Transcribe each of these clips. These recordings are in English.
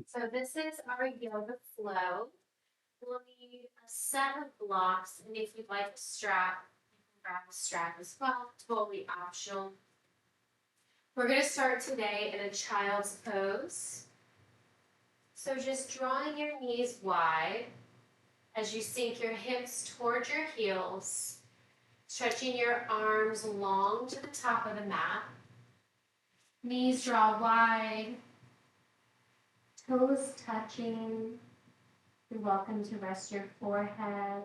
So this is our yoga flow. We'll need a set of blocks, and if you'd like a strap, you can grab a strap as well, totally optional. We're going to start today in a child's pose. So just drawing your knees wide as you sink your hips towards your heels, stretching your arms long to the top of the mat. Knees draw wide, toes touching. You're welcome to rest your forehead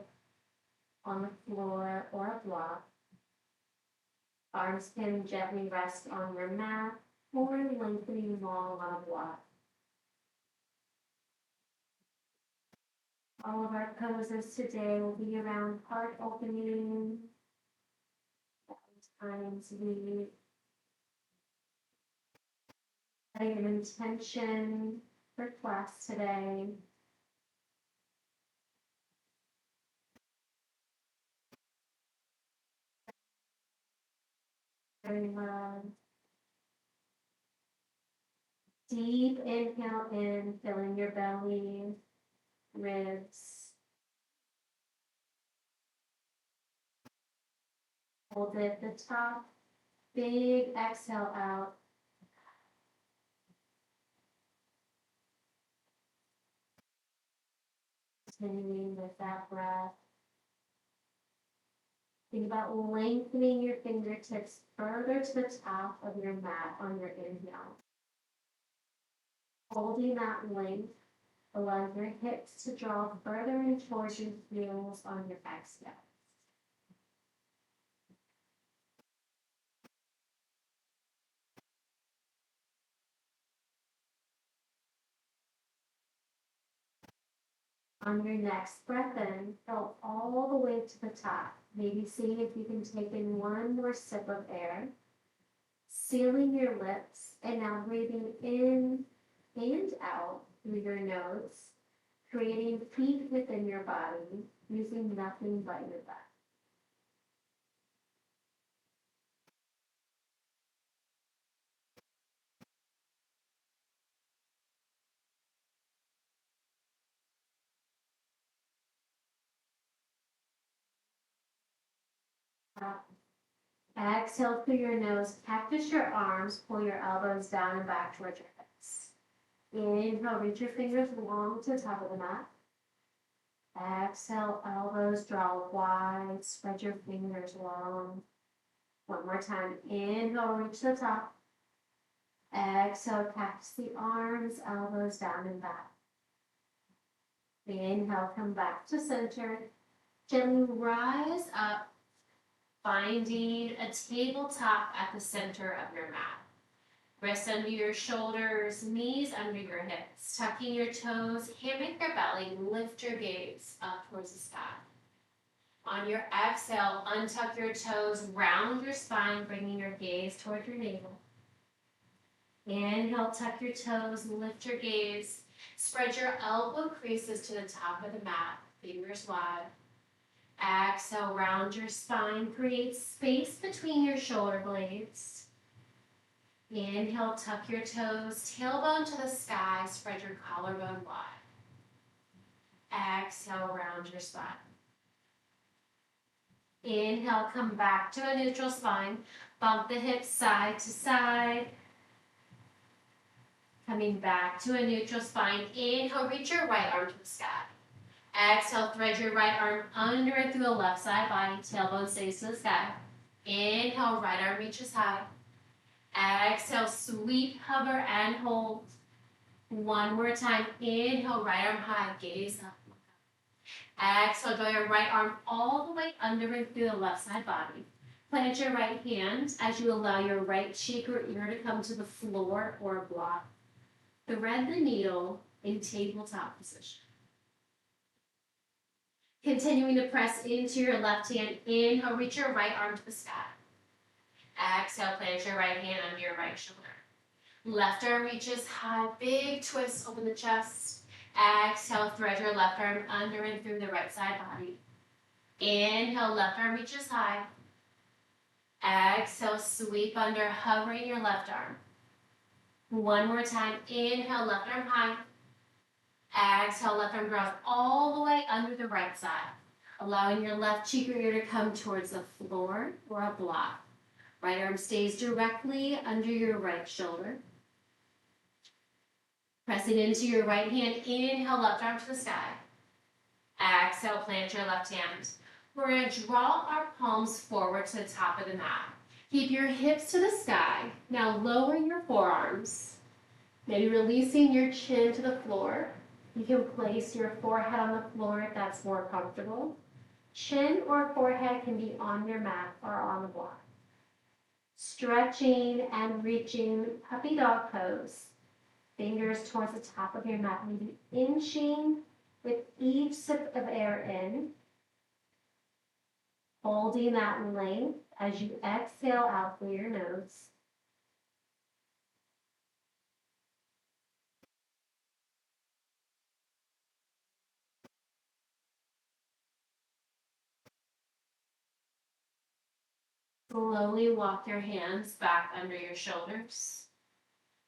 on the floor or a block. Arms can gently rest on your mat or lengthening long on a block. All of our poses today will be around heart opening, times we set an intention for class today. Very well. Deep inhale in, filling your belly, ribs. Hold it at the top. Big exhale out. Continuing with that breath. Think about lengthening your fingertips further to the top of your mat on your inhale. Holding that length, allow your hips to draw further in towards your heels on your exhale. On your next breath in, go all the way to the top. Maybe see if you can take in one more sip of air. Sealing your lips and now breathing in and out through your nose, creating heat within your body, using nothing but your breath. Exhale through your nose, cactus your arms, pull your elbows down and back towards your hips. Inhale, reach your fingers long to the top of the mat. Exhale, elbows draw wide, spread your fingers long. One more time, inhale, reach the top. Exhale, cactus the arms, elbows down and back. Inhale, come back to center. Gently rise up, finding a tabletop at the center of your mat. Wrists under your shoulders, knees under your hips, tucking your toes, hammock your belly, lift your gaze up towards the sky. On your exhale, untuck your toes, round your spine, bringing your gaze toward your navel. Inhale, tuck your toes, lift your gaze. Spread your elbow creases to the top of the mat, fingers wide. Exhale, round your spine, create space between your shoulder blades. Inhale, tuck your toes, tailbone to the sky, spread your collarbone wide. Exhale, round your spine. Inhale, come back to a neutral spine, bump the hips side to side. Coming back to a neutral spine. Inhale, reach your right arm to the sky. Exhale, thread your right arm under and through the left side body. Tailbone stays to the sky. Inhale, right arm reaches high. Exhale, sweep, hover, and hold. One more time. Inhale, right arm high, gaze up. Exhale, draw your right arm all the way under and through the left side body. Plant your right hand as you allow your right cheek or ear to come to the floor or a block. Thread the needle in tabletop position. Continuing to press into your left hand. Inhale, reach your right arm to the sky. Exhale, plant your right hand under your right shoulder. Left arm reaches high, big twist, open the chest. Exhale, thread your left arm under and through the right side body. Inhale, left arm reaches high. Exhale, sweep under, hovering your left arm. One more time. Inhale, left arm high. Exhale, left arm draws all the way under the right side, allowing your left cheek or ear to come towards the floor or a block. Right arm stays directly under your right shoulder. Pressing into your right hand, inhale, left arm to the sky. Exhale, plant your left hand. We're going to draw our palms forward to the top of the mat. Keep your hips to the sky. Now lower your forearms. Maybe releasing your chin to the floor. You can place your forehead on the floor if that's more comfortable. Chin or forehead can be on your mat or on the block. Stretching and reaching puppy dog pose. Fingers towards the top of your mat, maybe inching with each sip of air in. Holding that length as you exhale out through your nose. Slowly walk your hands back under your shoulders.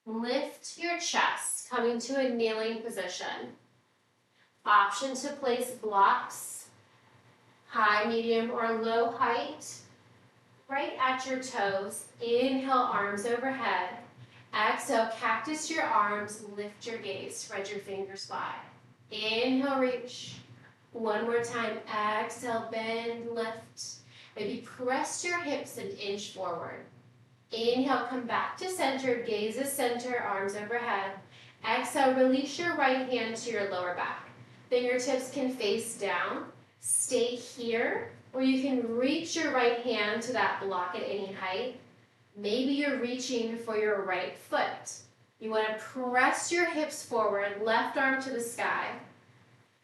Lift your chest, coming to a kneeling position. Option to place blocks, high, medium, or low height, right at your toes. Inhale, arms overhead. Exhale, cactus your arms, lift your gaze, spread your fingers wide. Inhale, reach. One more time, exhale, bend, lift. Maybe press your hips and inch forward. Inhale, come back to center, gaze is center, arms overhead. Exhale, release your right hand to your lower back. Fingertips can face down. Stay here, or you can reach your right hand to that block at any height. Maybe you're reaching for your right foot. You want to press your hips forward, left arm to the sky.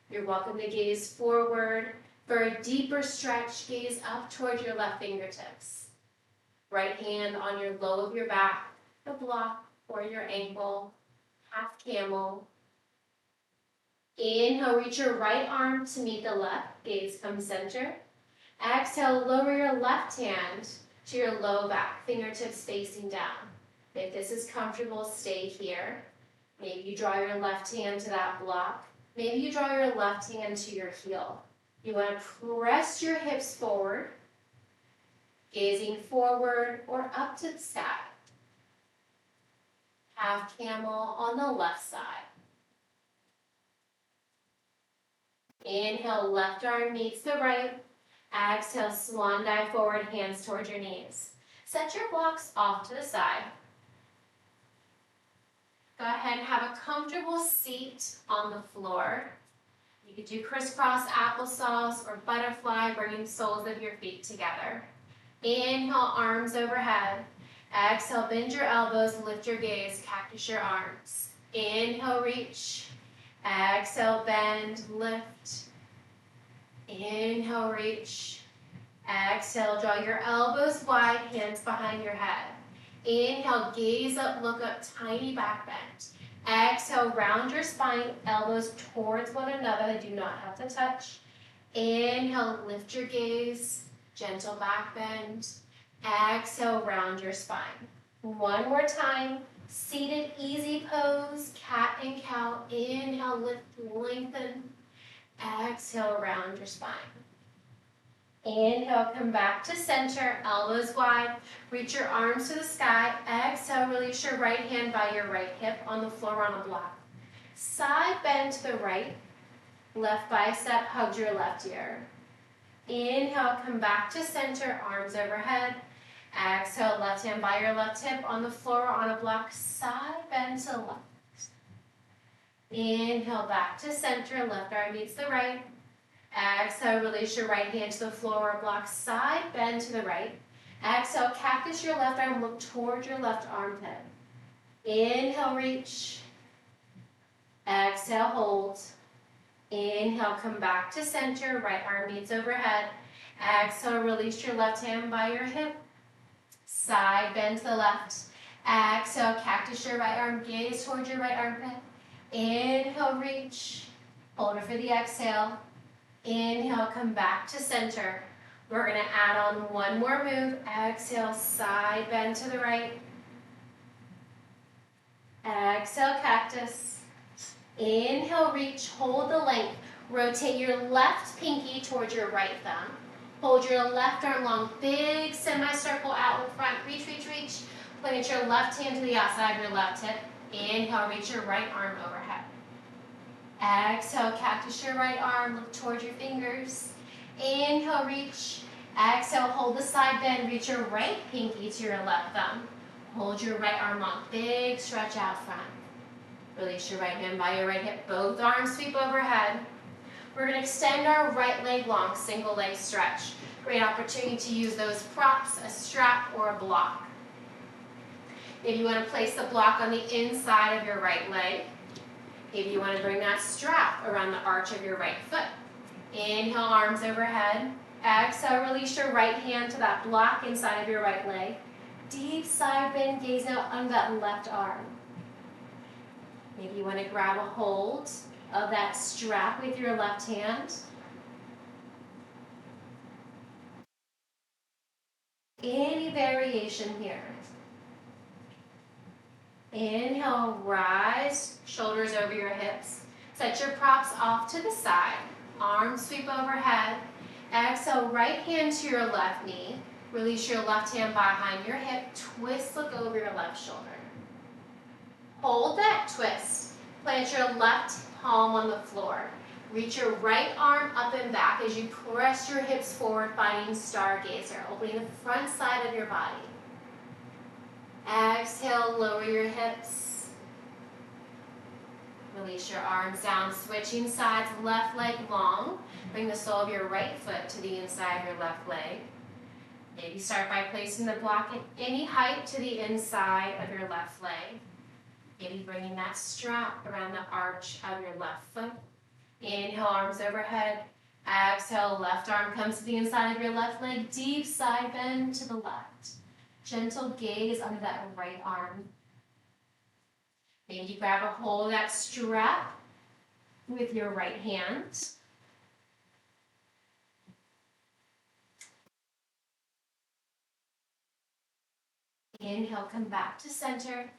You're welcome to gaze forward. For a deeper stretch, gaze up toward your left fingertips. Right hand on your low of your back, the block or your ankle, half camel. Inhale, reach your right arm to meet the left, gaze comes center. Exhale, lower your left hand to your low back, fingertips facing down. If this is comfortable, stay here. Maybe you draw your left hand to that block. Maybe you draw your left hand to your heel. You want to press your hips forward, gazing forward or up to the sky. Half camel on the left side. Inhale, left arm meets the right. Exhale, swan dive forward, hands towards your knees. Set your blocks off to the side. Go ahead and have a comfortable seat on the floor. You could do crisscross applesauce or butterfly, bringing soles of your feet together. Inhale, arms overhead. Exhale, bend your elbows, lift your gaze, cactus your arms. Inhale, reach. Exhale, bend, lift. Inhale, reach. Exhale, draw your elbows wide, hands behind your head. Inhale, gaze up, look up, tiny back bend. Exhale, round your spine, elbows towards one another, they do not have to touch. Inhale, lift your gaze, gentle back bend. Exhale, round your spine. One more time, seated easy pose, cat and cow. Inhale, lift, lengthen. Exhale, round your spine. Inhale, come back to center, elbows wide. Reach your arms to the sky. Exhale, release your right hand by your right hip on the floor on a block. Side bend to the right. Left bicep hugs your left ear. Inhale, come back to center, arms overhead. Exhale, left hand by your left hip on the floor on a block. Side bend to the left. Inhale, back to center, left arm meets the right. Exhale, release your right hand to the floor or block, side bend to the right. Exhale, cactus your left arm, look towards your left armpit. Inhale, reach. Exhale, hold. Inhale, come back to center, right arm meets overhead. Exhale, release your left hand by your hip. Side bend to the left. Exhale, cactus your right arm, gaze towards your right armpit. Inhale, reach. Hold it for the exhale. Inhale, come back to center. We're going to add on one more move. Exhale, side bend to the right. Exhale, cactus. Inhale, reach, hold the length. Rotate your left pinky towards your right thumb. Hold your left arm long, big semicircle out in front. Reach, reach, reach. Plant your left hand to the outside of your left hip. Inhale, reach your right arm overhead. Exhale, cactus your right arm, look towards your fingers. Inhale, reach. Exhale, hold the side bend, reach your right pinky to your left thumb. Hold your right arm long, big stretch out front. Release your right hand by your right hip, both arms sweep overhead. We're going to extend our right leg long, single leg stretch. Great opportunity to use those props, a strap or a block. Maybe you want to place the block on the inside of your right leg. Maybe you want to bring that strap around the arch of your right foot. Inhale, arms overhead. Exhale, release your right hand to that block inside of your right leg. Deep side bend, gaze out on that left arm. Maybe you want to grab a hold of that strap with your left hand. Any variation here. Inhale, rise, shoulders over your hips. Set your props off to the side. Arms sweep overhead. Exhale, right hand to your left knee. Release your left hand behind your hip. Twist, look over your left shoulder. Hold that twist. Plant your left palm on the floor. Reach your right arm up and back as you press your hips forward, finding stargazer, opening the front side of your body. Exhale, lower your hips. Release your arms down, switching sides, left leg long. Bring the sole of your right foot to the inside of your left leg. Maybe start by placing the block at any height to the inside of your left leg. Maybe bringing that strap around the arch of your left foot. Inhale, arms overhead. Exhale, left arm comes to the inside of your left leg. Deep side bend to the left. Gentle gaze under that right arm. Maybe grab a hold of that strap with your right hand. Inhale, come back to center.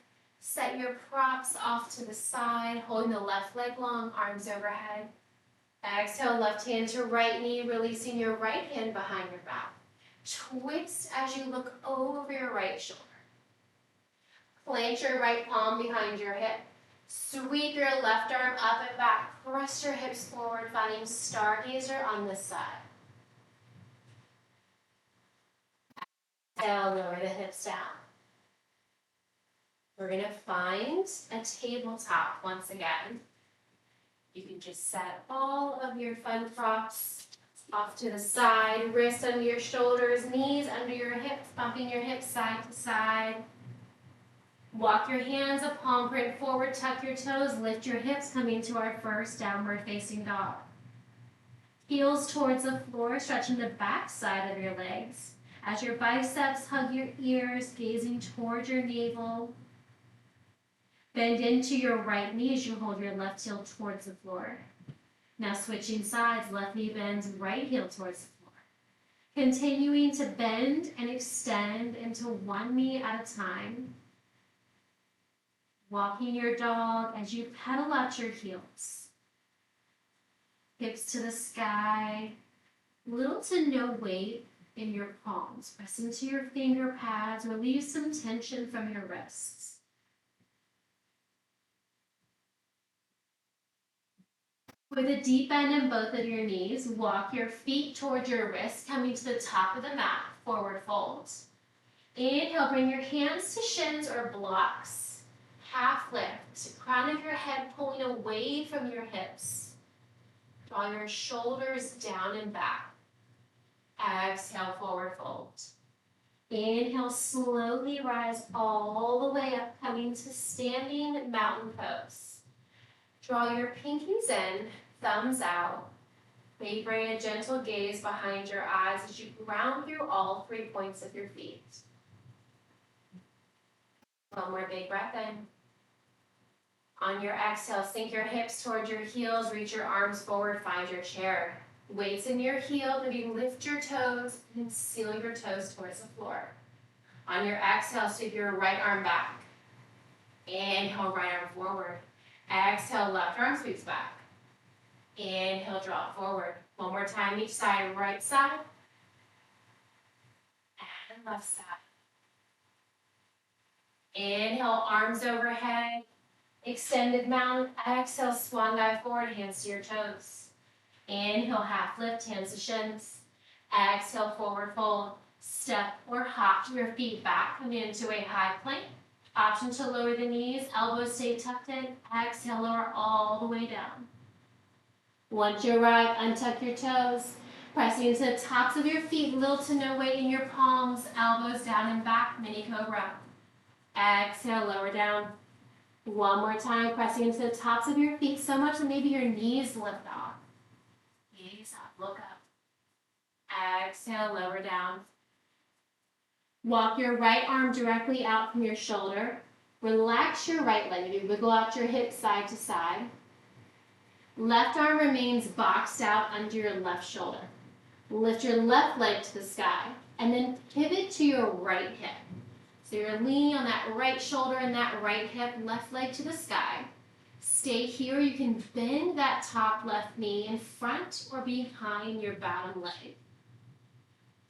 Set your props off to the side, holding the left leg long, arms overhead. Exhale, left hand to right knee, releasing your right hand behind your back. Twist as you look over your right shoulder. Plant your right palm behind your hip. Sweep your left arm up and back. Press your hips forward, finding stargazer on this side. Exhale, lower the hips down. We're going to find a tabletop once again. You can just set all of your fun props off to the side, wrists under your shoulders, knees under your hips, bumping your hips side to side. Walk your hands a palm print forward, tuck your toes, lift your hips, coming to our first downward facing dog. Heels towards the floor, stretching the back side of your legs. As your biceps hug your ears, gazing towards your navel. Bend into your right knee as you hold your left heel towards the floor. Now switching sides, left knee bends, right heel towards the floor. Continuing to bend and extend into one knee at a time. Walking your dog as you pedal out your heels. Hips to the sky. Little to no weight in your palms. Press into your finger pads. Relieve some tension from your wrists. With a deep bend in both of your knees, walk your feet towards your wrists, coming to the top of the mat, forward fold. Inhale, bring your hands to shins or blocks. Half lift, crown of your head pulling away from your hips. Draw your shoulders down and back. Exhale, forward fold. Inhale, slowly rise all the way up, coming to standing mountain pose. Draw your pinkies in, thumbs out. Maybe bring a gentle gaze behind your eyes as you ground through all 3 points of your feet. One more big breath in. On your exhale, sink your hips towards your heels, reach your arms forward, find your chair. Weights in your heel, maybe lift your toes and seal your toes towards the floor. On your exhale, sweep your right arm back. Inhale, right arm forward. Exhale, left arm sweeps back. Inhale, drop forward. One more time each side, right side and left side. Inhale, arms overhead, extended mountain. Exhale, swan dive forward, hands to your toes. Inhale, half lift, hands to shins. Exhale, forward fold. Step or hop your feet back, come into a high plank. Option to lower the knees, elbows stay tucked in. Exhale, lower all the way down. Once you arrive, untuck your toes, pressing into the tops of your feet, little to no weight in your palms, elbows down and back, mini cobra. Exhale, lower down. One more time, pressing into the tops of your feet so much that maybe your knees lift off. Gaze up, look up. Exhale, lower down. Walk your right arm directly out from your shoulder. Relax your right leg. Maybe wiggle out your hips side to side. Left arm remains boxed out under your left shoulder. Lift your left leg to the sky and then pivot to your right hip. So you're leaning on that right shoulder and that right hip, left leg to the sky. Stay here. You can bend that top left knee in front or behind your bottom leg.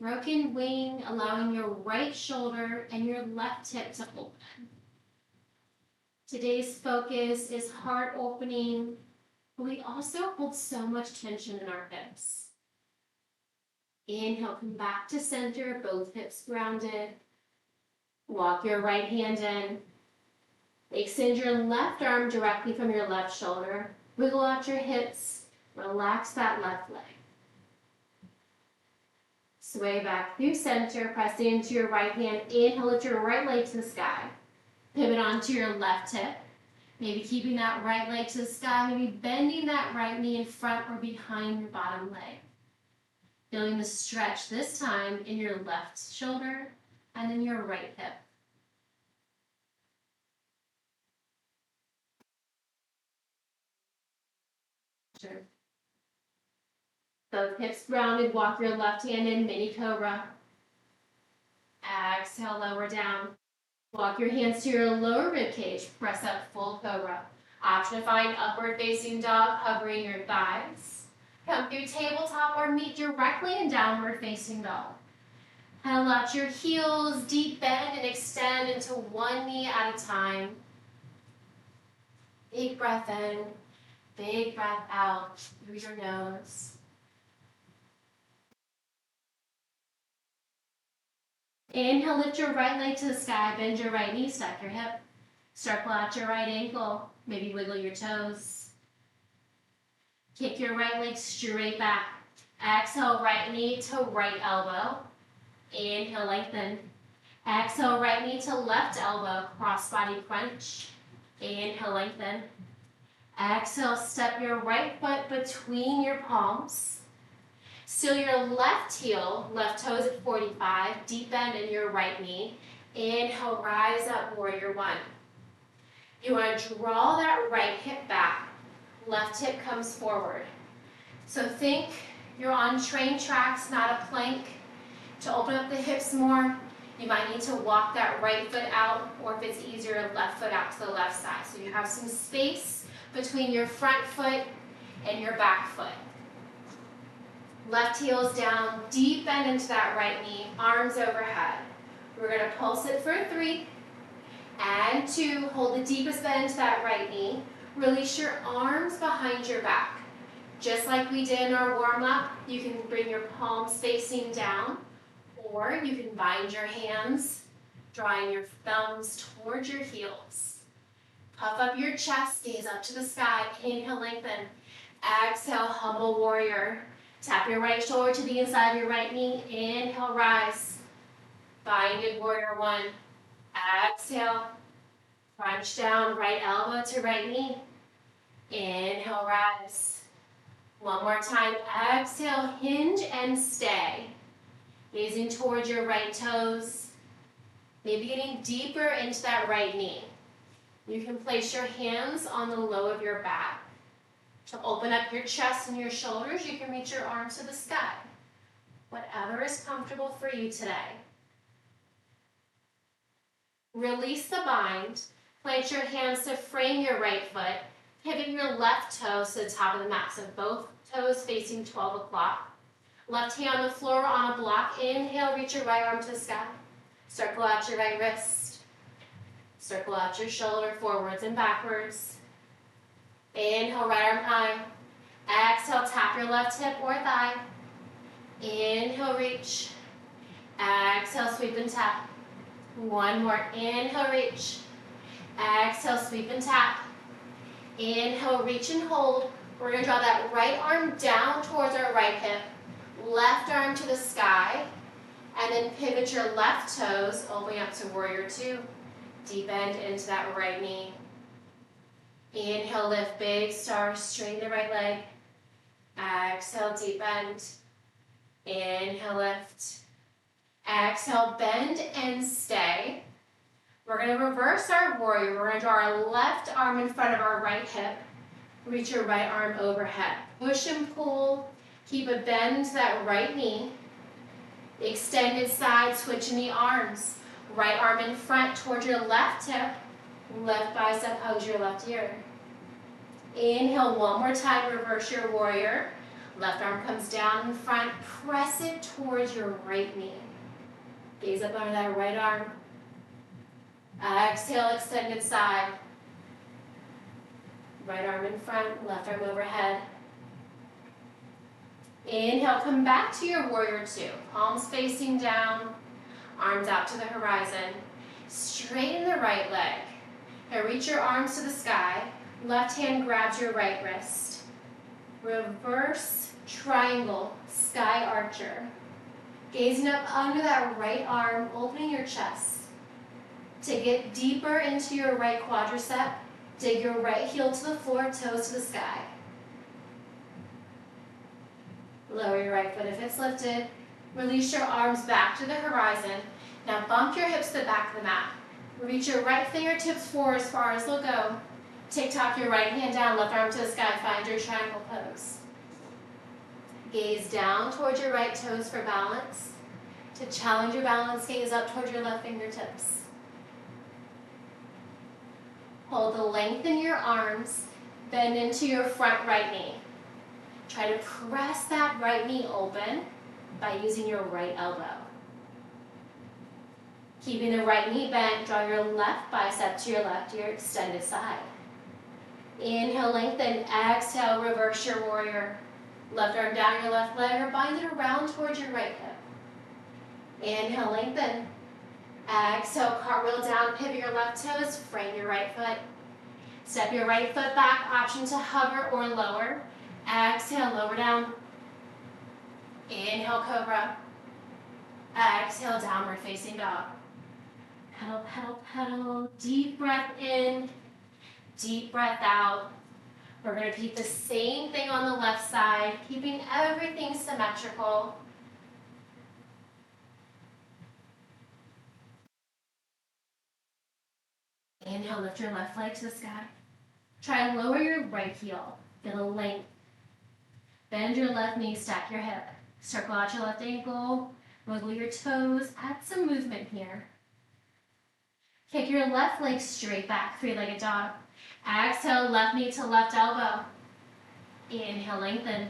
Broken wing, allowing your right shoulder and your left hip to open. Today's focus is heart opening, but we also hold so much tension in our hips. Inhale, come back to center, both hips grounded. Walk your right hand in. Extend your left arm directly from your left shoulder. Wiggle out your hips. Relax that left leg. Sway back through center, pressing into your right hand. Inhale, lift your right leg to the sky. Pivot onto your left hip. Maybe keeping that right leg to the sky. Maybe bending that right knee in front or behind your bottom leg. Feeling the stretch this time in your left shoulder and in your right hip. Sure. Both hips grounded, walk your left hand in, mini cobra. Exhale, lower down. Walk your hands to your lower rib cage, press up, full cobra. Option to find upward facing dog, hovering your thighs. Come through tabletop or meet directly in downward facing dog. Pedal out your heels, deep bend and extend into one knee at a time. Big breath in, big breath out through your nose. Inhale, lift your right leg to the sky, bend your right knee, stack your hip. Circle out your right ankle, maybe wiggle your toes. Kick your right leg straight back. Exhale, right knee to right elbow. Inhale, lengthen. Exhale, right knee to left elbow, cross body crunch. Inhale, lengthen. Exhale, step your right foot between your palms. Seal your left heel, left toes at 45, deep bend in your right knee. Inhale, rise up, warrior one. You want to draw that right hip back, left hip comes forward. So think you're on train tracks, not a plank. To open up the hips more, you might need to walk that right foot out, or if it's easier, left foot out to the left side. So you have some space between your front foot and your back foot. Left heel is down, deep bend into that right knee, arms overhead. We're going to pulse it for 3 and 2. Hold the deepest bend into that right knee. Release your arms behind your back. Just like we did in our warm-up, you can bring your palms facing down, or you can bind your hands, drawing your thumbs towards your heels. Puff up your chest, gaze up to the sky. Inhale, lengthen. Exhale, humble warrior. Tap your right shoulder to the inside of your right knee. Inhale, rise. Binded warrior one. Exhale. Crunch down, right elbow to right knee. Inhale, rise. One more time. Exhale, hinge and stay. Gazing towards your right toes. Maybe getting deeper into that right knee. You can place your hands on the low of your back. To open up your chest and your shoulders, you can reach your arms to the sky. Whatever is comfortable for you today. Release the bind. Plant your hands to frame your right foot. Pivot your left toes to the top of the mat, so both toes facing 12 o'clock. Left hand on the floor on a block. Inhale, reach your right arm to the sky. Circle out your right wrist. Circle out your shoulder forwards and backwards. Inhale, right arm high. Exhale, tap your left hip or thigh. Inhale, reach. Exhale, sweep and tap. One more. Inhale, reach. Exhale, sweep and tap. Inhale, reach and hold. We're going to draw that right arm down towards our right hip. Left arm to the sky. And then pivot your left toes, opening up to warrior two. Deep bend into that right knee. Inhale, lift, big star, straighten the right leg. Exhale, deep bend. Inhale, lift. Exhale, bend and stay. We're going to reverse our warrior. We're going to draw our left arm in front of our right hip. Reach your right arm overhead. Push and pull. Keep a bend to that right knee. Extended side, switching the arms. Right arm in front towards your left hip. Left bicep hugs your left ear. Inhale one more time, reverse your warrior. Left arm comes down in front, press it towards your right knee. Gaze up under that right arm. Exhale, extended side. Right arm in front, left arm overhead. Inhale, come back to your warrior two. Palms facing down, arms out to the horizon. Straighten the right leg. Now reach your arms to the sky. Left hand grabs your right wrist. Reverse triangle, sky archer. Gazing up under that right arm, opening your chest. To get deeper into your right quadricep, dig your right heel to the floor, toes to the sky. Lower your right foot if it's lifted. Release your arms back to the horizon. Now bump your hips to the back of the mat. Reach your right fingertips forward as far as they'll go. Tick-tock your right hand down, left arm to the sky. Find your triangle pose. Gaze down towards your right toes for balance. To challenge your balance, gaze up towards your left fingertips. Hold the length in your arms. Bend into your front right knee. Try to press that right knee open by using your right elbow. Keeping the right knee bent, draw your left bicep to your left ear, extended side. Inhale, lengthen. Exhale, reverse your warrior. Left arm down your left leg or bind it around towards your right hip. Inhale, lengthen. Exhale, cartwheel down, pivot your left toes, frame your right foot. Step your right foot back, option to hover or lower. Exhale, lower down. Inhale, cobra. Exhale, downward facing dog. Pedal, pedal, pedal. Deep breath in, deep breath out. We're going to repeat the same thing on the left side, keeping everything symmetrical. Inhale, lift your left leg to the sky. Try and lower your right heel. Feel the length. Bend your left knee, stack your hip. Circle out your left ankle. Wiggle your toes. Add some movement here. Kick your left leg straight back, three-legged dog. Exhale, left knee to left elbow. Inhale, lengthen.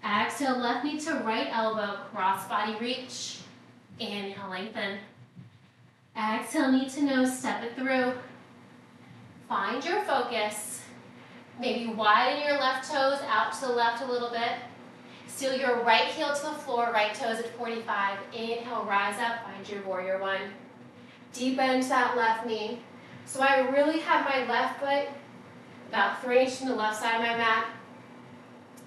Exhale, left knee to right elbow, cross body reach. Inhale, lengthen. Exhale, knee to nose, step it through. Find your focus. Maybe widen your left toes out to the left a little bit. Seal your right heel to the floor, right toes at 45. Inhale, rise up, find your warrior one. Deep bend to that left knee. So I really have my left foot about 3 inches from the left side of my mat.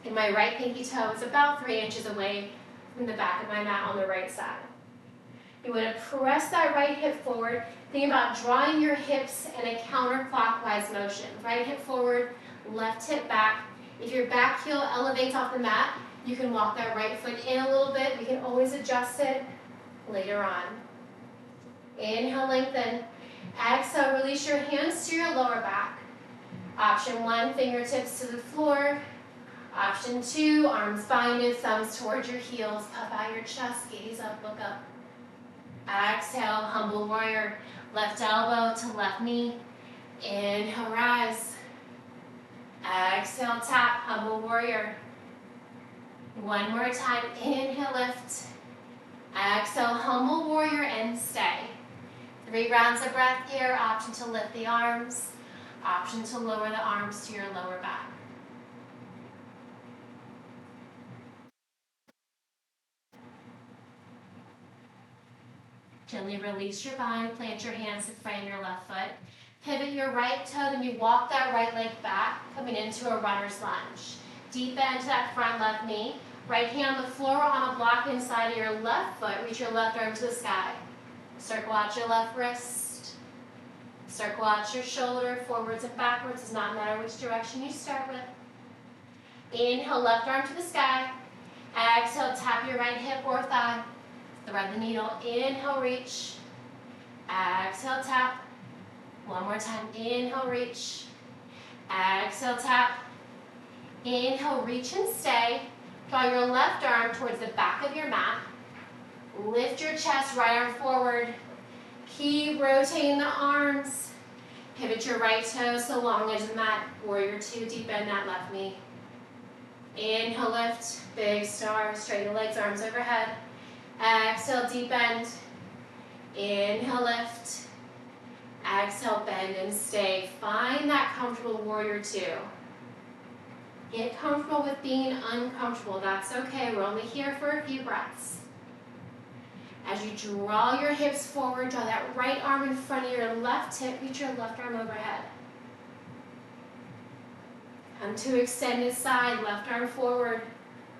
And my right pinky toe is about 3 inches away from the back of my mat on the right side. You want to press that right hip forward. Think about drawing your hips in a counterclockwise motion. Right hip forward, left hip back. If your back heel elevates off the mat, you can walk that right foot in a little bit. We can always adjust it later on. Inhale, lengthen. Exhale, release your hands to your lower back. Option 1, fingertips to the floor. Option 2, arms binded, thumbs towards your heels. Puff out your chest, gaze up, look up. Exhale, humble warrior. Left elbow to left knee. Inhale, rise. Exhale, tap, humble warrior. One more time, inhale, lift. Exhale, humble warrior, and stay. 3 rounds of breath here. Option to lift the arms. Option to lower the arms to your lower back. Gently release your bind, plant your hands in front of your left foot. Pivot your right toe, then you walk that right leg back, coming into a runner's lunge. Deep bend to that front left knee. Right hand on the floor on a block inside of your left foot. Reach your left arm to the sky. Circle out your left wrist. Circle out your shoulder, forwards and backwards. Does not matter which direction you start with. Inhale, left arm to the sky. Exhale, tap your right hip or thigh. Thread the needle. Inhale, reach. Exhale, tap. One more time. Inhale, reach. Exhale, tap. Inhale, reach and stay. Draw your left arm towards the back of your mat. Lift your chest, right arm forward. Keep rotating the arms. Pivot your right toes to the long edge of the mat. Warrior 2, deep bend that left knee. Inhale, lift. Big star. Straighten the legs, arms overhead. Exhale, deep bend. Inhale, lift. Exhale, bend and stay. Find that comfortable warrior 2. Get comfortable with being uncomfortable. That's okay. We're only here for a few breaths. As you draw your hips forward, draw that right arm in front of your left hip. Reach your left arm overhead. Come to extended side, left arm forward.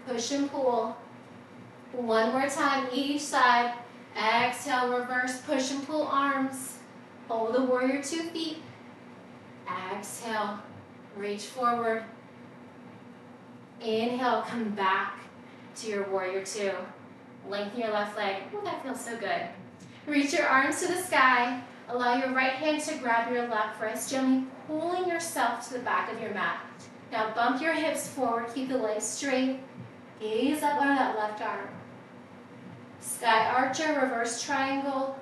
Push and pull. One more time, each side. Exhale, reverse, push and pull arms. Hold the warrior 2 feet. Exhale, reach forward. Inhale, come back to your warrior 2. Lengthen your left leg. Ooh, that feels so good. Reach your arms to the sky. Allow your right hand to grab your left wrist, gently pulling yourself to the back of your mat. Now bump your hips forward, keep the legs straight. Gaze up under that left arm. Sky archer, reverse triangle.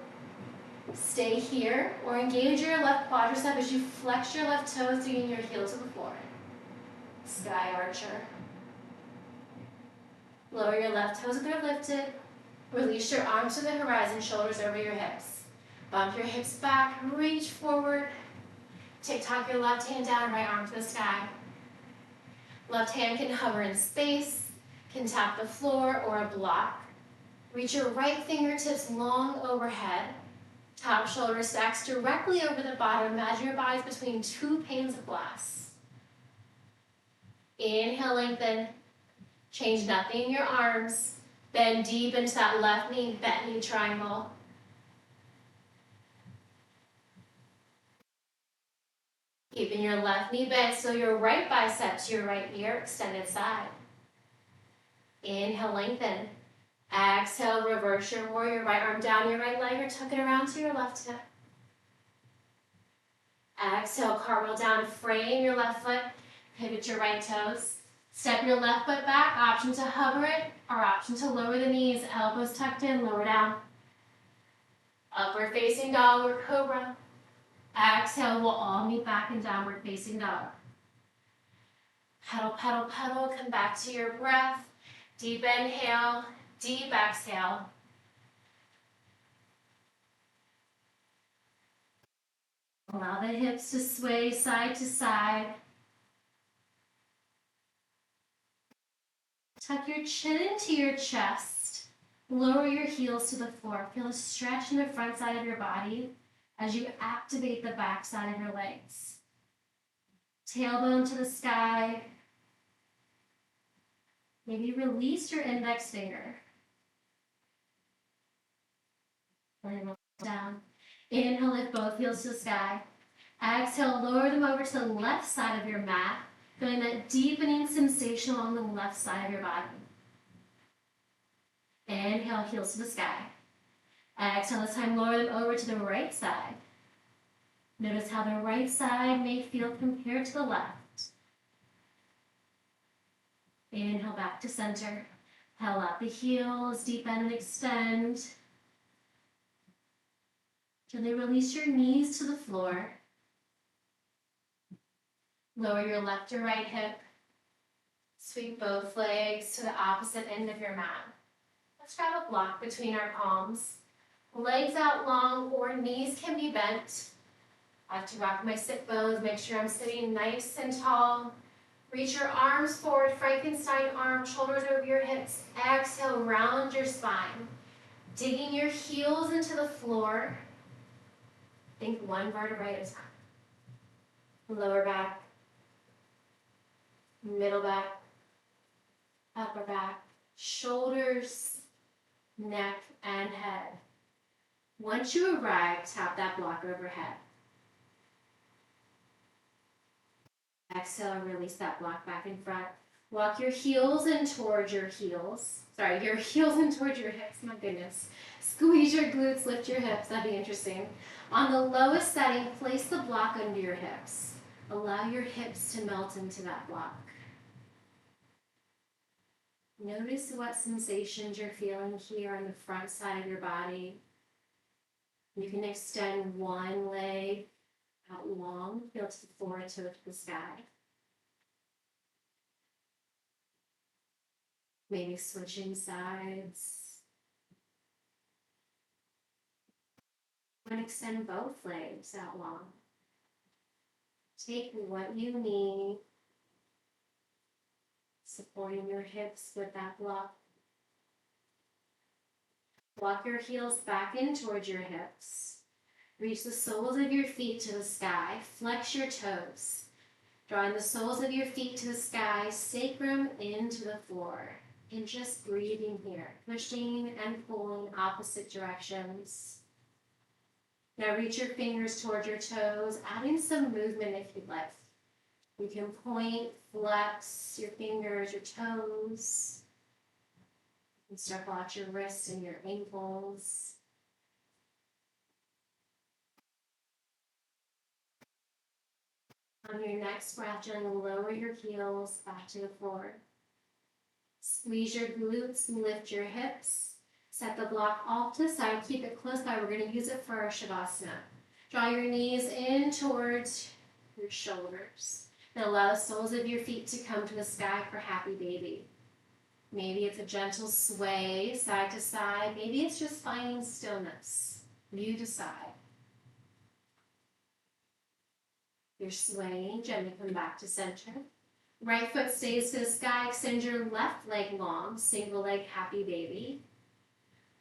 Stay here or engage your left quadricep as you flex your left toes, digging your heel to the floor. Sky archer. Lower your left toes if they're lifted. Release your arms to the horizon, shoulders over your hips. Bump your hips back, reach forward. Tick-tock your left hand down, right arm to the sky. Left hand can hover in space, can tap the floor or a block. Reach your right fingertips long overhead. Top shoulder stacks directly over the bottom. Imagine your body's between 2 panes of glass. Inhale, lengthen. Change nothing in your arms. Bend deep into that left knee, bent knee triangle. Keeping your left knee bent so your right bicep to your right ear, extended side. Inhale, lengthen. Exhale, reverse your warrior, right arm down your right leg or tuck it around to your left hip. Exhale, cartwheel down, frame your left foot, pivot your right toes. Step your left foot back, option to hover it or option to lower the knees, elbows tucked in, lower down. Upward facing dog or cobra. Exhale, we'll all meet back in downward facing dog. Pedal, pedal, pedal, come back to your breath. Deep inhale, deep exhale. Allow the hips to sway side to side. Tuck your chin into your chest. Lower your heels to the floor. Feel a stretch in the front side of your body as you activate the back side of your legs. Tailbone to the sky. Maybe release your index finger. And down. Inhale, lift both heels to the sky. Exhale, lower them over to the left side of your mat, feeling that deepening sensation along the left side of your body. Inhale, heels to the sky. Exhale, this time lower them over to the right side. Notice how the right side may feel compared to the left. Inhale, back to center. Pedal out the heels, deep bend and extend. Gently release your knees to the floor. Lower your left or right hip. Sweep both legs to the opposite end of your mat. Let's grab a block between our palms. Legs out long or knees can be bent. I like to rock my sit bones, make sure I'm sitting nice and tall. Reach your arms forward, Frankenstein arm, shoulders over your hips. Exhale, round your spine. Digging your heels into the floor. Think one vertebrae at a time. Lower back, middle back, upper back, shoulders, neck, and head. Once you arrive, tap that block overhead. Exhale, release that block back in front. Walk your heels in towards your heels. Your heels in towards your hips, my goodness. Squeeze your glutes, lift your hips, that'd be interesting. On the lowest setting, place the block under your hips. Allow your hips to melt into that block. Notice what sensations you're feeling here on the front side of your body. You can extend one leg out long, heel to the floor, toe to the sky. Maybe switching sides. And extend both legs out long. Take what you need, supporting your hips with that block. Walk your heels back in towards your hips. Reach the soles of your feet to the sky. Flex your toes. Drawing the soles of your feet to the sky, sacrum into the floor. And just breathing here, pushing and pulling opposite directions. Now reach your fingers towards your toes, adding some movement if you'd like. You can point, flex your fingers, your toes. You can circle out your wrists and your ankles. On your next breath, gently lower your heels back to the floor. Squeeze your glutes and lift your hips. Set the block off to the side. Keep it close by. We're going to use it for our Shavasana. Draw your knees in towards your shoulders. And allow the soles of your feet to come to the sky for happy baby. Maybe it's a gentle sway side to side. Maybe it's just finding stillness. You decide. You're swaying, gently come back to center. Right foot stays to the sky, extend your left leg long, single leg happy baby.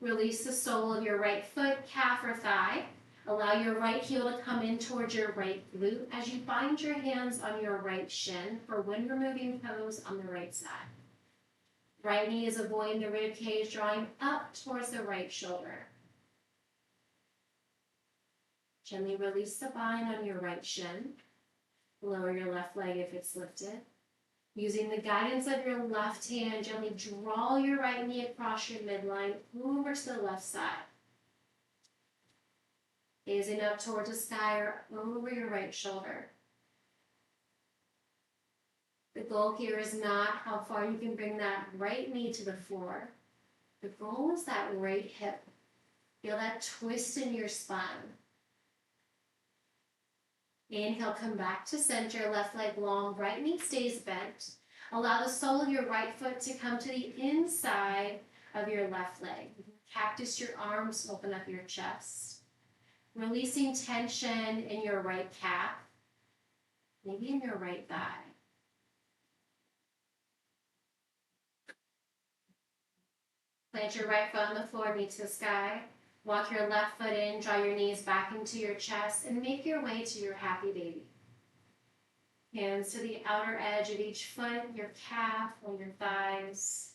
Release the sole of your right foot, calf or thigh. Allow your right heel to come in towards your right glute as you bind your hands on your right shin for wind removing pose on the right side. Right knee is avoiding the rib cage, drawing up towards the right shoulder. Gently release the bind on your right shin. Lower your left leg if it's lifted. Using the guidance of your left hand, gently draw your right knee across your midline over to the left side. Gazing up towards the sky or over your right shoulder. The goal here is not how far you can bring that right knee to the floor. The goal is that right hip. Feel that twist in your spine. Inhale, come back to center, left leg long, right knee stays bent. Allow the sole of your right foot to come to the inside of your left leg. Cactus your arms, open up your chest. Releasing tension in your right calf, maybe in your right thigh. Plant your right foot on the floor, knee to the sky. Walk your left foot in, draw your knees back into your chest, and make your way to your happy baby. Hands to the outer edge of each foot, your calf or your thighs.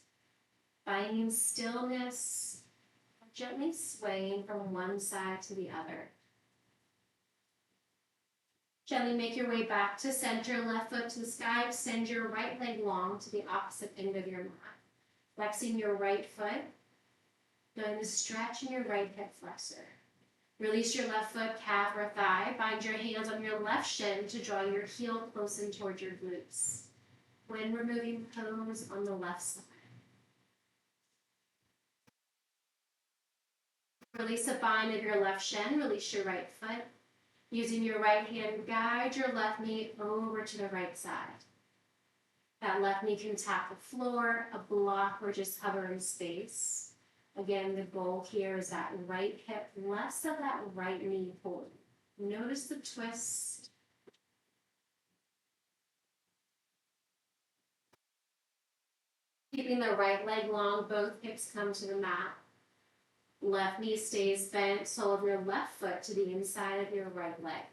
Finding stillness, gently swaying from one side to the other. Gently make your way back to center, left foot to the sky. Extend your right leg long to the opposite end of your mat. Flexing your right foot. Doing the stretch in your right hip flexor. Release your left foot, calf or thigh. Bind your hands on your left shin to draw your heel close in towards your glutes. When removing pose on the left side. Release a bind of your left shin. Release your right foot. Using your right hand, guide your left knee over to the right side. That left knee can tap the floor, a block, or just hover in space. Again, the goal here is that right hip, less of that right knee pulled. Notice the twist. Keeping the right leg long, both hips come to the mat. Left knee stays bent, sole of your left foot to the inside of your right leg.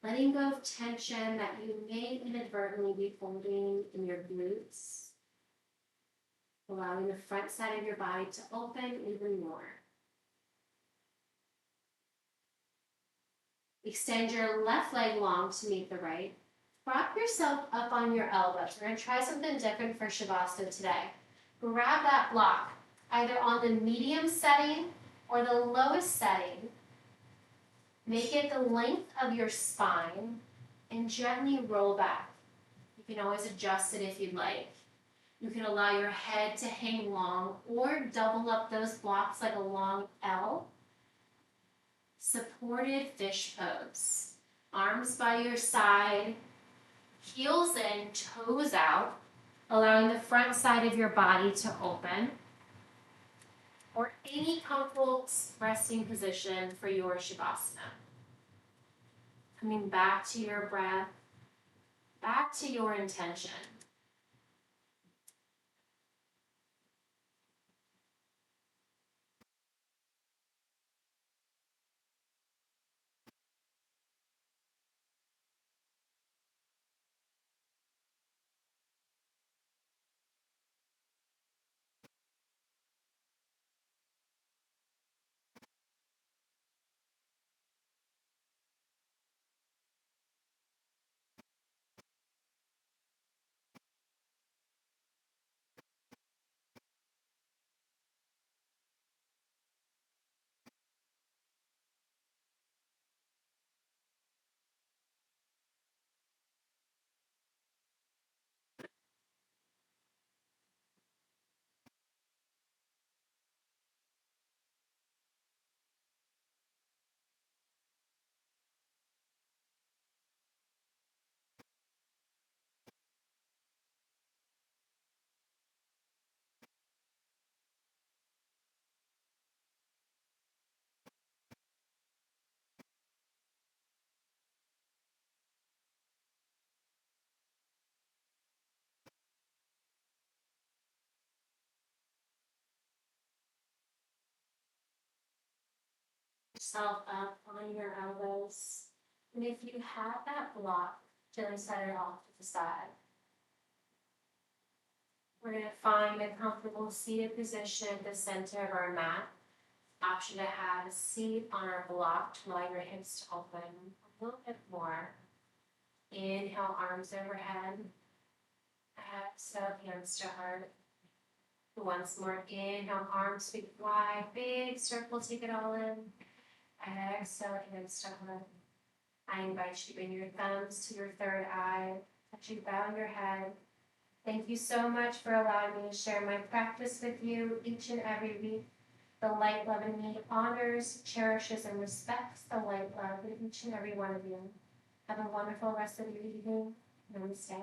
Letting go of tension that you may inadvertently be holding in your glutes. Allowing the front side of your body to open even more. Extend your left leg long to meet the right. Prop yourself up on your elbows. We're going to try something different for Shavasana today. Grab that block, either on the medium setting or the lowest setting. Make it the length of your spine and gently roll back. You can always adjust it if you'd like. You can allow your head to hang long or double up those blocks like a long L. Supported fish pose. Arms by your side, heels in, toes out, allowing the front side of your body to open. Or any comfortable resting position for your Shavasana. Coming back to your breath, back to your intention. Yourself up on your elbows. And if you have that block, gently set it off to the side. We're going to find a comfortable seated position at the center of our mat. Option to have a seat on our block to allow your hips to open a little bit more. Inhale, arms overhead. Exhale, hands to heart. Once more, inhale, arms big wide, big circle, take it all in. Exhale, hands to heart. I invite you to bring your thumbs to your third eye as you bow your head. Thank you so much for allowing me to share my practice with you each and every week. The light love in me honors, cherishes, and respects the light love in each and every one of you. Have a wonderful rest of your evening. Namaste.